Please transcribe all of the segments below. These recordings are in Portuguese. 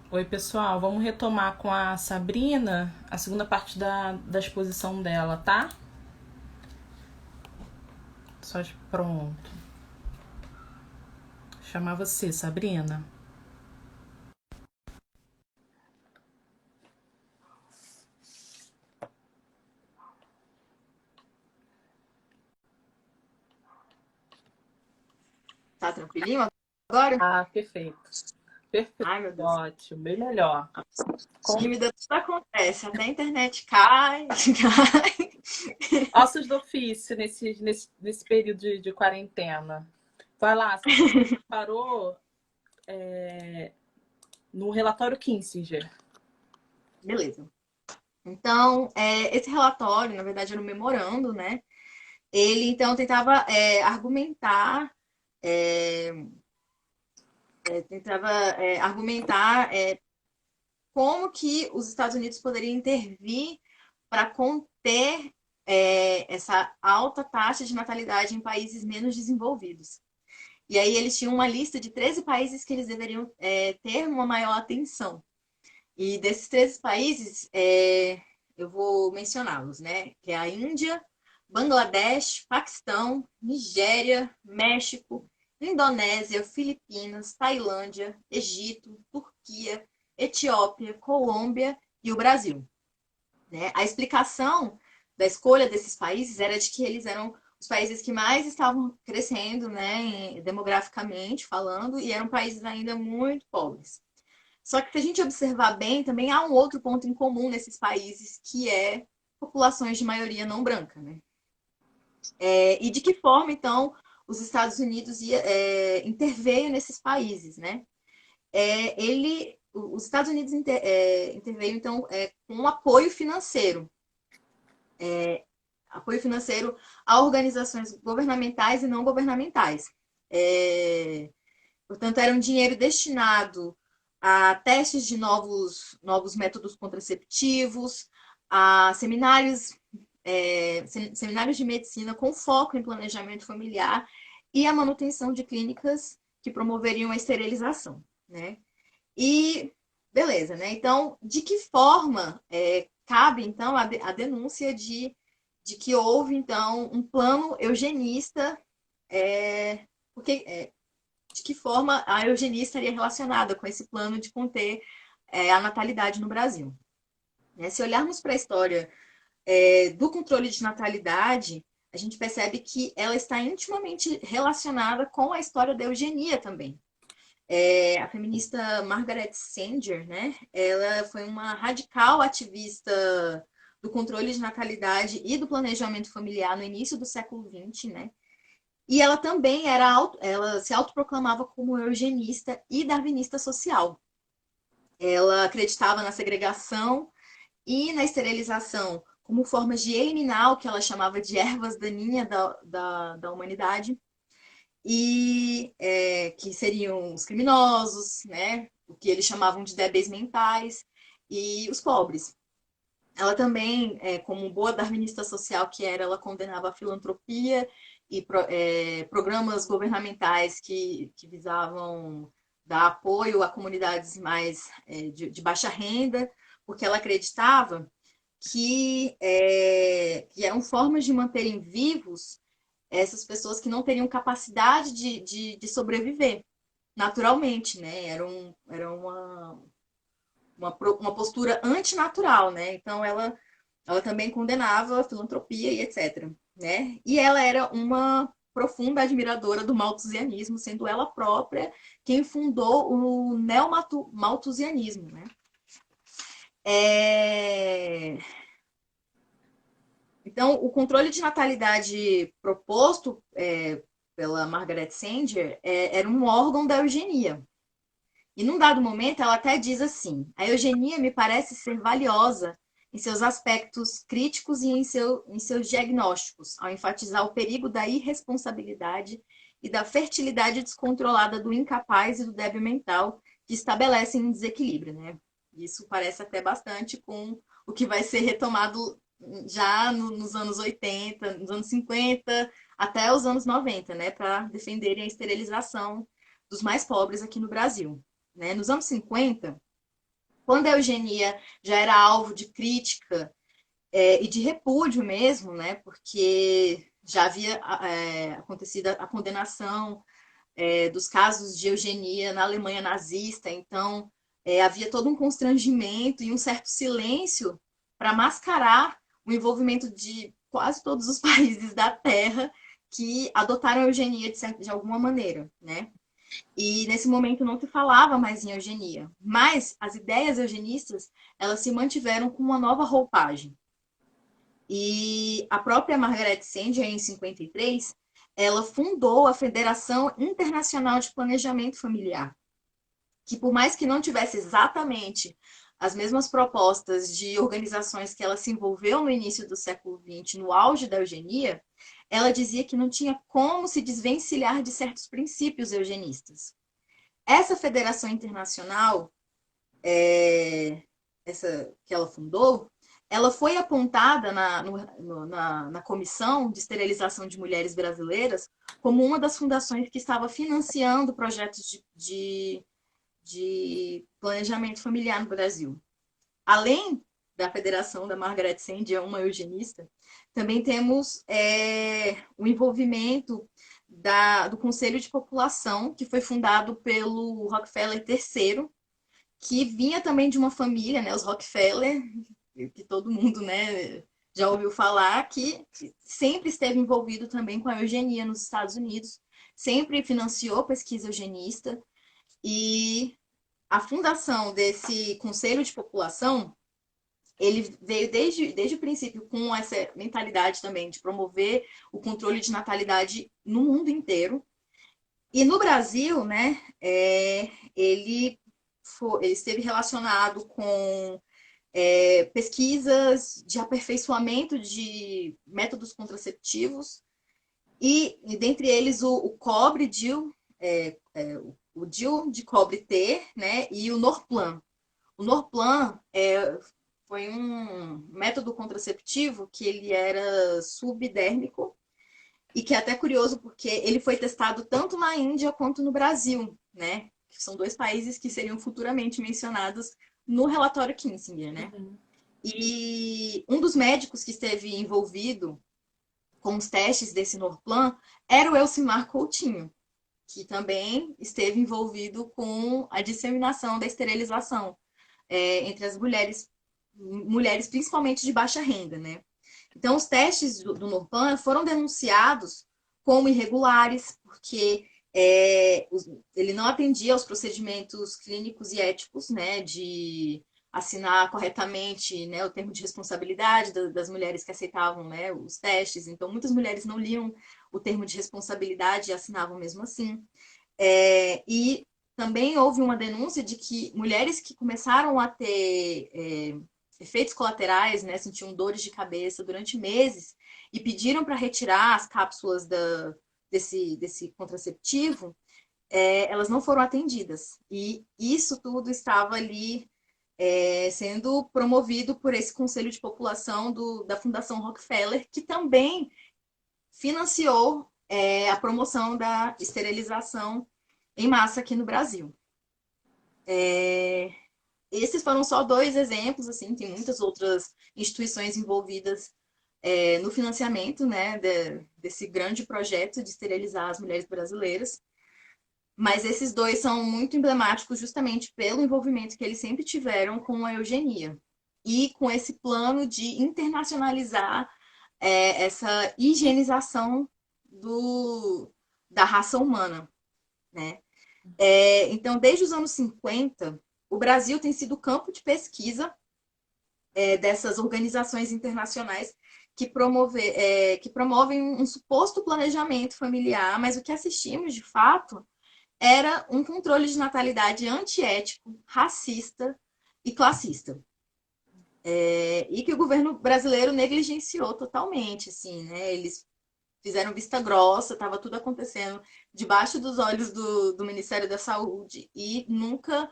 Oi, pessoal. Vamos retomar com a Sabrina a segunda parte da exposição dela, tá? Pronto. Chamar você, Sabrina. Tá tranquilinho agora? Ah, perfeito. Perfeito. Ai, meu Deus. Ótimo, bem melhor. Com Tímida, tudo acontece. Até a internet cai, cai. ossos do ofício nesse período de quarentena. Vai lá, Sabrina. Parou no relatório Kissinger. Beleza. Então, esse relatório, na verdade, era um memorando, né? Ele, então, tentava argumentar, é, como que os Estados Unidos poderiam intervir para conter essa alta taxa de natalidade em países menos desenvolvidos. E aí eles tinham uma lista de 13 países que eles deveriam ter uma maior atenção. E desses 13 países, eu vou mencioná-los, né? Que é a Índia, Bangladesh, Paquistão, Nigéria, México, Indonésia, Filipinas, Tailândia, Egito, Turquia, Etiópia, Colômbia e o Brasil. Né? A explicação da escolha desses países era de que eles eram os países que mais estavam crescendo, né, demograficamente falando, e eram países ainda muito pobres. Só que se a gente observar bem, também há um outro ponto em comum nesses países, que é populações de maioria não branca. Né? E de que forma, então, os Estados Unidos interveio nesses países? Né? Os Estados Unidos interveio, então, com um apoio financeiro a organizações governamentais e não governamentais. É, Portanto, era um dinheiro destinado a testes de novos métodos contraceptivos, a seminários de medicina com foco em planejamento familiar e a manutenção de clínicas que promoveriam a esterilização. Né? E beleza, né? Então, de que forma cabe então a denúncia de que houve então um plano eugenista, porque de que forma a eugenia estaria relacionada com esse plano de conter a natalidade no Brasil? Né? Se olharmos para a história do controle de natalidade, a gente percebe que ela está intimamente relacionada com a história da eugenia também. A feminista Margaret Sanger, né? Ela foi uma radical ativista do controle de natalidade e do planejamento familiar no início do século XX, né? E ela também ela se autoproclamava como eugenista e darwinista social. Ela acreditava na segregação e na esterilização como formas de eliminar o que ela chamava de ervas daninhas da humanidade, e que seriam os criminosos, né? O que eles chamavam de débeis mentais, e os pobres. Ela também, como boa darwinista social que era, ela condenava a filantropia e programas governamentais que visavam dar apoio a comunidades mais de baixa renda, porque ela acreditava que eram formas de manterem vivos essas pessoas que não teriam capacidade de sobreviver naturalmente, né? Era uma postura antinatural, né? Então ela também condenava a filantropia e etc. Né? E ela era uma profunda admiradora do malthusianismo, sendo ela própria quem fundou o neomalthusianismo. Né? É... Então, o controle de natalidade proposto pela Margaret Sanger era um órgão da eugenia. E num dado momento, ela até diz assim: a eugenia me parece ser valiosa em seus aspectos críticos e em seus diagnósticos, ao enfatizar o perigo da irresponsabilidade e da fertilidade descontrolada do incapaz e do débil mental que estabelecem um desequilíbrio. Né? Isso parece até bastante com o que vai ser retomado já nos anos 80, nos anos 50, até os anos 90, né, para defenderem a esterilização dos mais pobres aqui no Brasil. Né? Nos anos 50, quando a eugenia já era alvo de crítica e de repúdio mesmo, né? Porque já havia acontecido a condenação dos casos de eugenia na Alemanha nazista, então havia todo um constrangimento e um certo silêncio para mascarar o envolvimento de quase todos os países da Terra que adotaram a eugenia de alguma maneira, né? E nesse momento não se falava mais em eugenia, mas as ideias eugenistas elas se mantiveram com uma nova roupagem. E a própria Margaret Sanger, em 53, ela fundou a Federação Internacional de Planejamento Familiar, que por mais que não tivesse exatamente as mesmas propostas de organizações que ela se envolveu no início do século XX, no auge da eugenia, ela dizia que não tinha como se desvencilhar de certos princípios eugenistas. Essa federação internacional, essa que ela fundou, ela foi apontada na Comissão de Esterilização de Mulheres Brasileiras como uma das fundações que estava financiando projetos de planejamento familiar no Brasil. Além da Federação da Margaret Sanger, uma eugenista, também temos o envolvimento do Conselho de População, que foi fundado pelo Rockefeller III, que vinha também de uma família, né, os Rockefeller, que todo mundo, né, já ouviu falar, que sempre esteve envolvido também com a eugenia nos Estados Unidos, sempre financiou pesquisa eugenista, e a fundação desse Conselho de População, ele veio desde o princípio com essa mentalidade também de promover o controle de natalidade no mundo inteiro. E no Brasil, né, ele esteve relacionado com pesquisas de aperfeiçoamento de métodos contraceptivos e dentre eles o cobre DIL, o DIL de cobre T, né, e o Norplan. O Norplan foi um método contraceptivo que ele era subdérmico e que é até curioso porque ele foi testado tanto na Índia quanto no Brasil, né? Que são dois países que seriam futuramente mencionados no relatório Kissinger, né? Uhum. E um dos médicos que esteve envolvido com os testes desse Norplan era o Elcimar Coutinho, que também esteve envolvido com a disseminação da esterilização entre as mulheres principalmente de baixa renda, né? Então, os testes do Norplan foram denunciados como irregulares, porque ele não atendia aos procedimentos clínicos e éticos, né, de assinar corretamente, né, o termo de responsabilidade das mulheres que aceitavam, né, os testes. Então, muitas mulheres não liam o termo de responsabilidade e assinavam mesmo assim. E também houve uma denúncia de que mulheres que começaram a ter efeitos colaterais, né, sentiam dores de cabeça durante meses e pediram para retirar as cápsulas desse contraceptivo, elas não foram atendidas. E isso tudo estava ali sendo promovido por esse conselho de população da Fundação Rockefeller, que também financiou a promoção da esterilização em massa aqui no Brasil. Esses foram só dois exemplos, assim, tem muitas outras instituições envolvidas no financiamento, né, desse grande projeto de esterilizar as mulheres brasileiras. Mas esses dois são muito emblemáticos justamente pelo envolvimento que eles sempre tiveram com a eugenia e com esse plano de internacionalizar essa higienização da raça humana, né? Então, desde os anos 50, o Brasil tem sido campo de pesquisa dessas organizações internacionais que promovem um suposto planejamento familiar, mas o que assistimos, de fato, era um controle de natalidade antiético, racista e classista. E que o governo brasileiro negligenciou totalmente, assim, né? Eles fizeram vista grossa, estava tudo acontecendo debaixo dos olhos do Ministério da Saúde e nunca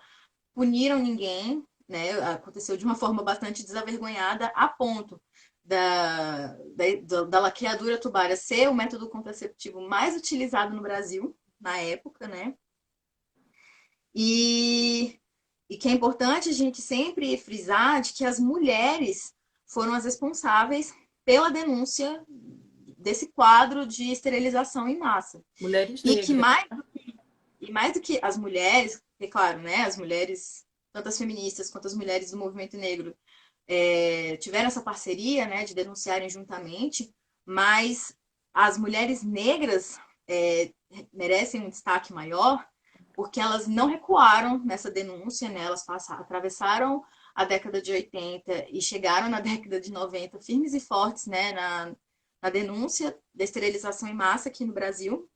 puniram ninguém, né? Aconteceu de uma forma bastante desavergonhada, a ponto da laqueadura tubária ser o método contraceptivo mais utilizado no Brasil na época, né? E E que é importante a gente sempre frisar de que as mulheres foram as responsáveis pela denúncia desse quadro de esterilização em massa. Mulheres E que negras. mais do que as mulheres, é claro, né, as mulheres, tanto as feministas quanto as mulheres do movimento negro, tiveram essa parceria, né, de denunciarem juntamente, mas as mulheres negras merecem um destaque maior porque elas não recuaram nessa denúncia, né? Elas atravessaram a década de 80 e chegaram na década de 90 firmes e fortes, né, na denúncia da esterilização em massa aqui no Brasil.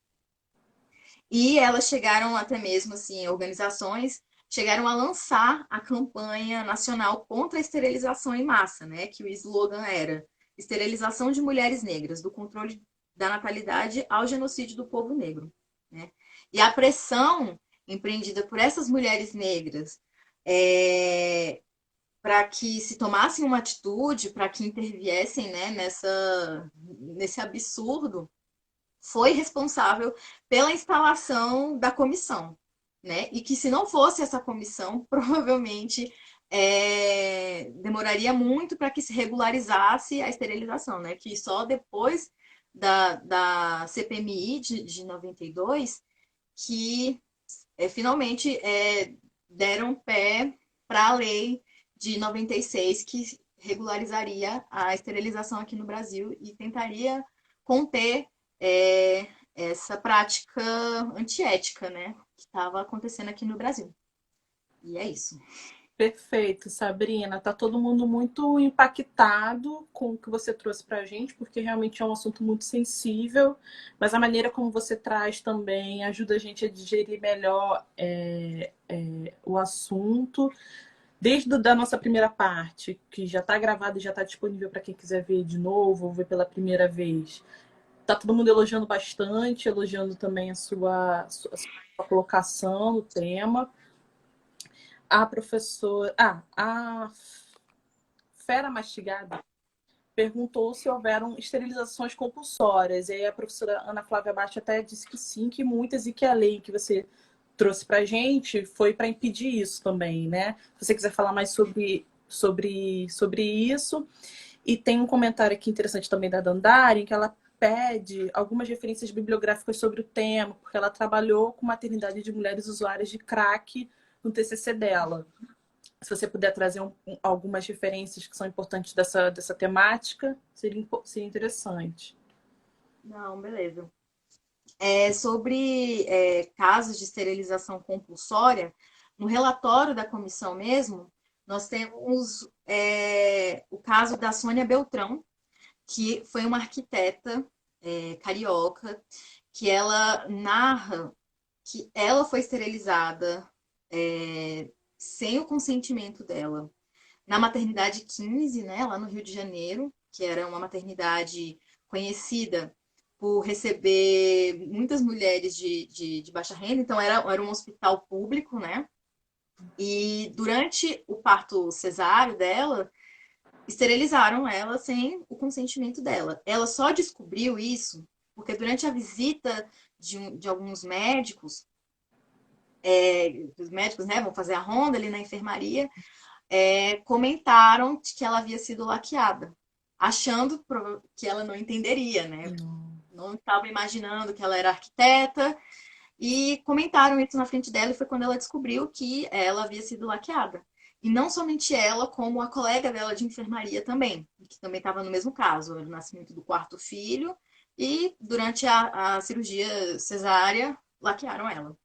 E elas chegaram até mesmo, assim, organizações chegaram a lançar a campanha nacional contra a esterilização em massa, né? Que o slogan era esterilização de mulheres negras, do controle da natalidade ao genocídio do povo negro, né? E a pressão empreendida por essas mulheres negras para que se tomassem uma atitude, para que interviessem, né, nesse absurdo, foi responsável pela instalação da comissão, né? E que se não fosse essa comissão, provavelmente demoraria muito para que se regularizasse a esterilização, né? Que só depois da CPMI de 92 que finalmente deram pé para a lei de 96 que regularizaria a esterilização aqui no Brasil e tentaria conter essa prática antiética, né, que estava acontecendo aqui no Brasil. E é isso. Perfeito, Sabrina. Tá todo mundo muito impactado com o que você trouxe para a gente, porque realmente é um assunto muito sensível, mas a maneira como você traz também ajuda a gente a digerir melhor o assunto. Desde da nossa primeira parte, que já está gravada e já está disponível para quem quiser ver de novo ou ver pela primeira vez. Tá todo mundo elogiando bastante, elogiando também a sua colocação no tema. A professora. A Fera Mastigada perguntou se houveram esterilizações compulsórias. E aí a professora Ana Flávia Baixa até disse que sim, que muitas, e que a lei que você trouxe para a gente foi para impedir isso também, né? Se você quiser falar mais sobre isso. E tem um comentário aqui interessante também da Dandara, em que ela pede algumas referências bibliográficas sobre o tema, porque ela trabalhou com maternidade de mulheres usuárias de crack no TCC dela. Se você puder trazer algumas referências que são importantes dessa temática, seria interessante. Não, beleza. Sobre casos de esterilização compulsória, no relatório da comissão mesmo, nós temos o caso da Sônia Beltrão, que foi uma arquiteta carioca, que ela narra que ela foi esterilizada sem o consentimento dela na maternidade 15, né, lá no Rio de Janeiro, que era uma maternidade conhecida por receber muitas mulheres de baixa renda, então era um hospital público, né? E durante o parto cesáreo dela, esterilizaram ela sem o consentimento dela. Ela só descobriu isso porque durante a visita de alguns médicos, os médicos, né, vão fazer a ronda ali na enfermaria, comentaram que ela havia sido laqueada, achando que ela não entenderia, né? Não estava imaginando que ela era arquiteta e comentaram isso na frente dela e foi quando ela descobriu que ela havia sido laqueada. E não somente ela, como a colega dela de enfermaria também, que também estava no mesmo caso, o nascimento do quarto filho, e durante a cirurgia cesárea, laquearam ela.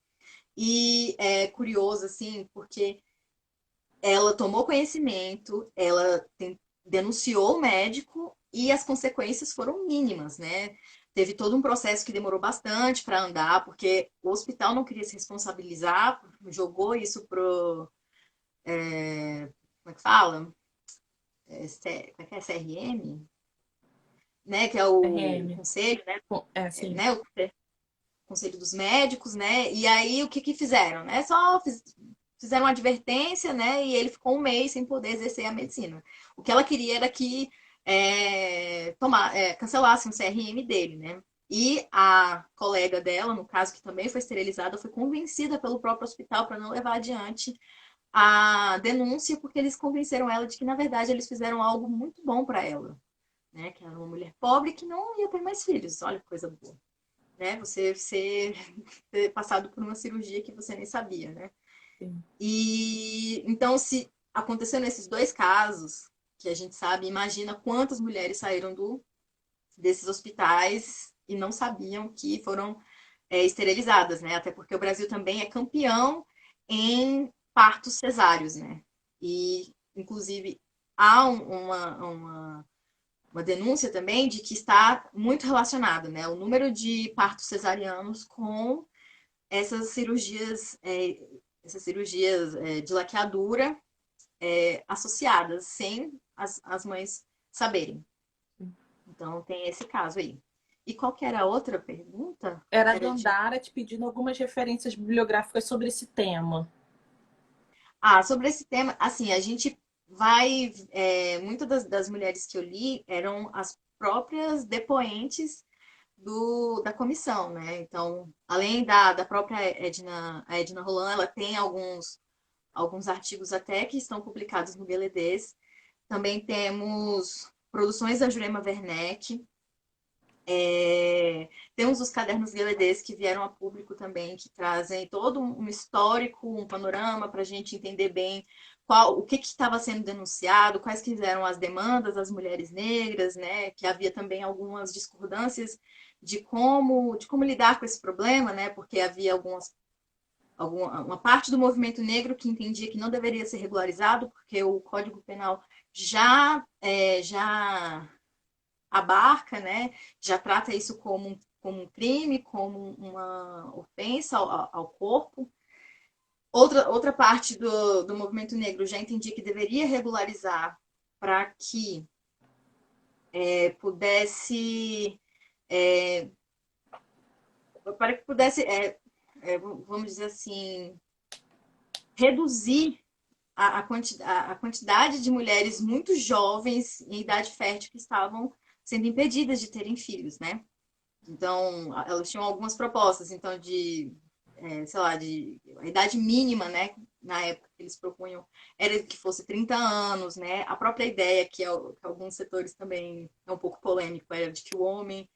E é curioso, assim, porque ela tomou conhecimento, ela denunciou o médico e as consequências foram mínimas, né? Teve todo um processo que demorou bastante para andar, porque o hospital não queria se responsabilizar, jogou isso pro. Como é que fala? Como é que é? CRM? Né? Que é o RM. conselho, né? Sim. Né? O conselho dos médicos, né? E aí o que fizeram? Né? Só fizeram uma advertência, né? E ele ficou um mês sem poder exercer a medicina. O que ela queria era que cancelasse o CRM dele, né? E a colega dela, no caso, que também foi esterilizada, foi convencida pelo próprio hospital para não levar adiante a denúncia porque eles convenceram ela de que, na verdade, eles fizeram algo muito bom para ela, né? Que era uma mulher pobre que não ia ter mais filhos. Olha que coisa boa, né? Você ter passado por uma cirurgia que você nem sabia, né? Sim. E então, se aconteceu nesses dois casos, que a gente sabe, imagina quantas mulheres saíram desses hospitais e não sabiam que foram esterilizadas, né? Até porque o Brasil também é campeão em partos cesáreos, né? E, inclusive, há uma denúncia também de que está muito relacionado, né? O número de partos cesarianos com essas cirurgias, de laqueadura associadas, sem as mães saberem. Então, tem esse caso aí. E qual que era a outra pergunta? Era a Era de... Dandara te pedindo algumas referências bibliográficas sobre esse tema. Ah, sobre esse tema, assim, a gente vai... muitas das mulheres que eu li eram as próprias depoentes da comissão, né? Então, além da própria a Edna Roland, ela tem alguns artigos até que estão publicados no BLDs. Também temos produções da Jurema Werneck. Temos os cadernos LDs que vieram a público também, que trazem todo um histórico, um panorama para a gente entender bem o que estava sendo denunciado, quais que eram as demandas das mulheres negras, né? Que havia também algumas discordâncias de como lidar com esse problema, né? Porque havia uma parte do movimento negro que entendia que não deveria ser regularizado, porque o Código Penal já abarca, né? Já trata isso como um crime, como uma ofensa ao corpo. Outra parte do movimento negro já entendia que deveria regularizar para que pudesse para que pudesse vamos dizer assim, reduzir a quantidade de mulheres muito jovens em idade fértil que estavam sendo impedidas de terem filhos, né? Então, elas tinham algumas propostas, então, sei lá, a idade mínima, né, na época que eles propunham, era que fosse 30 anos, né? A própria ideia, que alguns setores também é um pouco polêmico, era de que o homem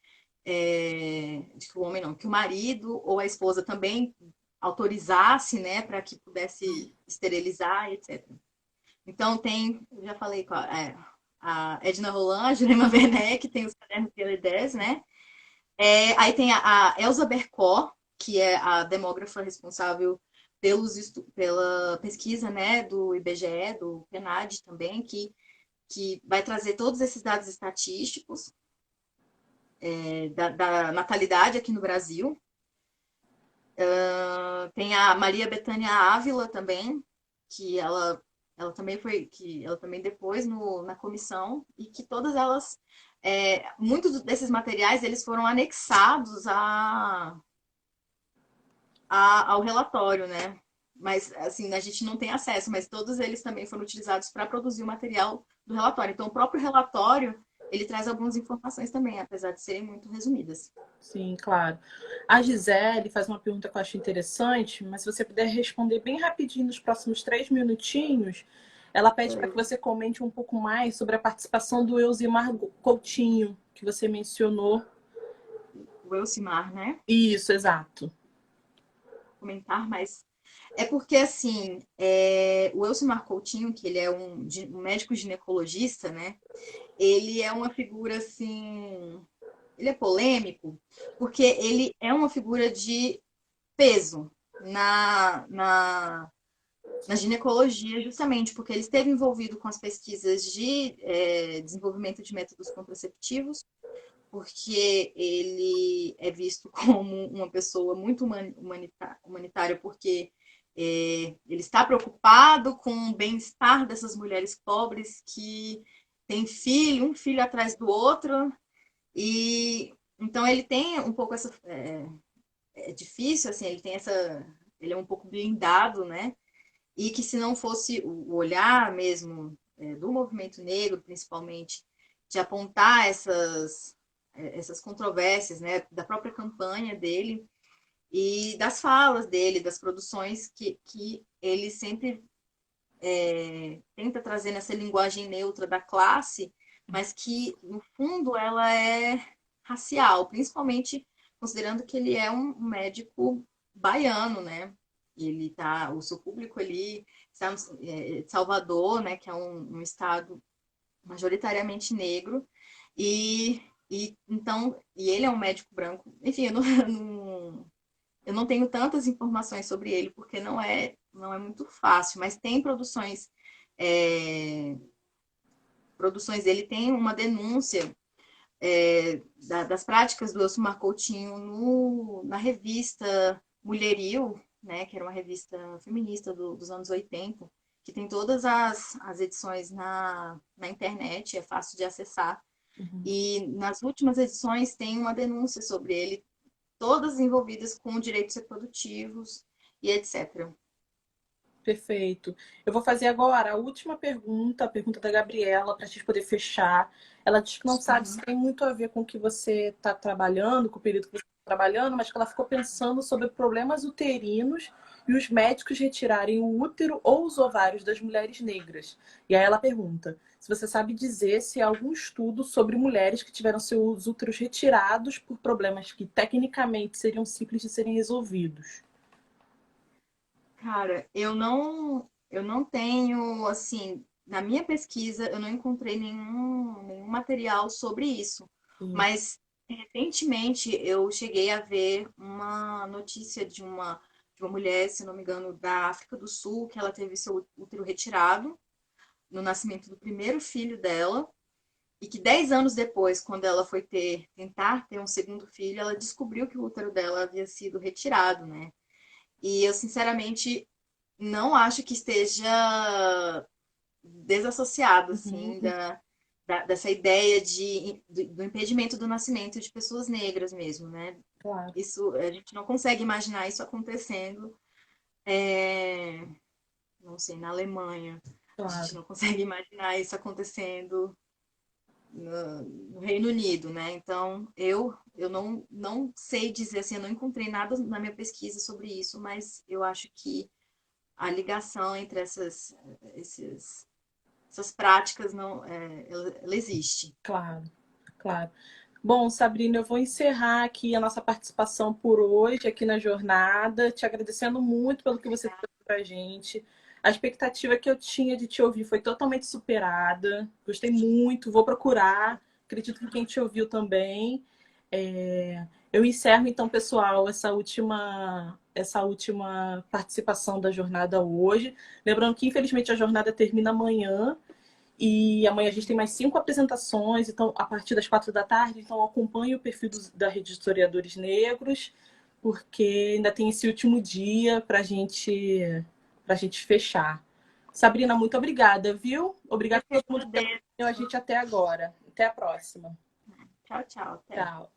não, que o marido ou a esposa também autorizasse, né, para que pudesse esterilizar, etc. Então, já falei, a Edna Roland, a Jurema Werneck, tem os cadernos de L10, né? Aí tem a Elza Bercó, que é a demógrafa responsável pela pesquisa, né, do IBGE, do PNAD também, que vai trazer todos esses dados estatísticos da natalidade aqui no Brasil. Tem a Maria Bethânia Ávila também, que ela também ela também depois na comissão, e que todas elas, muitos desses materiais, eles foram anexados ao relatório, né? Mas, assim, a gente não tem acesso, mas todos eles também foram utilizados para produzir o material do relatório. Então, o próprio relatório, ele traz algumas informações também, apesar de serem muito resumidas. Sim, claro. A Gisele faz uma pergunta que eu acho interessante, mas se você puder responder bem rapidinho nos próximos 3 minutinhos, ela pede para que você comente um pouco mais sobre a participação do Elzimar Coutinho, que você mencionou. O Elcimar, né? Isso, exato. Comentar, mas é porque, assim, o Elcimar Coutinho, que ele é um médico ginecologista, né? Ele é uma figura, assim, ele é polêmico, porque ele é uma figura de peso na ginecologia, justamente porque ele esteve envolvido com as pesquisas de desenvolvimento de métodos contraceptivos, porque ele é visto como uma pessoa muito humanitária, porque ele está preocupado com o bem-estar dessas mulheres pobres que têm um filho atrás do outro, e então ele tem um pouco essa. É difícil, assim, ele tem essa. Ele é um pouco blindado, né? E que se não fosse o olhar mesmo do movimento negro, principalmente, de apontar essas controvérsias, né, da própria campanha dele e das falas dele, das produções que ele sempre tenta trazer nessa linguagem neutra da classe, mas que, no fundo, ela é racial, principalmente considerando que ele é um médico baiano, né? O seu público ele está de Salvador, né? Que é um estado majoritariamente negro, e ele é um médico branco. Enfim, eu não tenho tantas informações sobre ele, porque não é muito fácil, mas tem é, produções dele, tem uma denúncia das práticas do Elcio Coutinho na revista Mulherio, né, que era uma revista feminista dos anos 80, que tem todas as edições na internet, é fácil de acessar. Uhum. E nas últimas edições tem uma denúncia sobre ele, todas envolvidas com direitos reprodutivos e etc. Perfeito. Eu vou fazer agora a última pergunta, a pergunta da Gabriela, para a gente poder fechar. Ela diz que não sabe se tem muito a ver com o que você está trabalhando, com o período que você está trabalhando, mas que ela ficou pensando sobre problemas uterinos e os médicos retirarem o útero ou os ovários das mulheres negras. E aí ela pergunta se você sabe dizer se há algum estudo sobre mulheres que tiveram seus úteros retirados por problemas que tecnicamente seriam simples de serem resolvidos. Cara, eu não tenho, assim, na minha pesquisa, eu não encontrei nenhum material sobre isso. Sim. Mas, recentemente, eu cheguei a ver uma notícia de uma mulher, se não me engano, da África do Sul, que ela teve seu útero retirado no nascimento do primeiro filho dela, e que 10 anos depois, quando ela foi tentar ter um segundo filho, ela descobriu que o útero dela havia sido retirado, né? E eu, sinceramente, não acho que esteja desassociado, assim, Uhum, dessa ideia do impedimento do nascimento de pessoas negras mesmo, né? claro, Isso, a gente não consegue imaginar isso acontecendo, não sei, na Alemanha. A gente claro. não consegue imaginar isso acontecendo no Reino Unido, né? Então, eu não sei dizer assim, eu não encontrei nada na minha pesquisa sobre isso, mas eu acho que a ligação entre essas práticas não, ela existe. Claro, claro. Bom, Sabrina, eu vou encerrar aqui a nossa participação por hoje aqui na jornada, te agradecendo muito pelo que você trouxe para a gente. A expectativa que eu tinha de te ouvir foi totalmente superada. Gostei muito, vou procurar. Acredito que quem te ouviu também. Eu encerro então, pessoal, essa última participação da jornada hoje. Lembrando que, infelizmente, a jornada termina amanhã. E amanhã a gente tem mais 5 apresentações, então a partir das 4 da tarde. Então acompanhe o perfil da Rede de Historiadores Negros, porque ainda tem esse último dia para gente fechar. Sabrina, muito obrigada, viu? Obrigada Eu a que todo mundo que agradeço. acompanhou a gente até agora. Até a próxima. Tchau, tchau. Até. Tchau.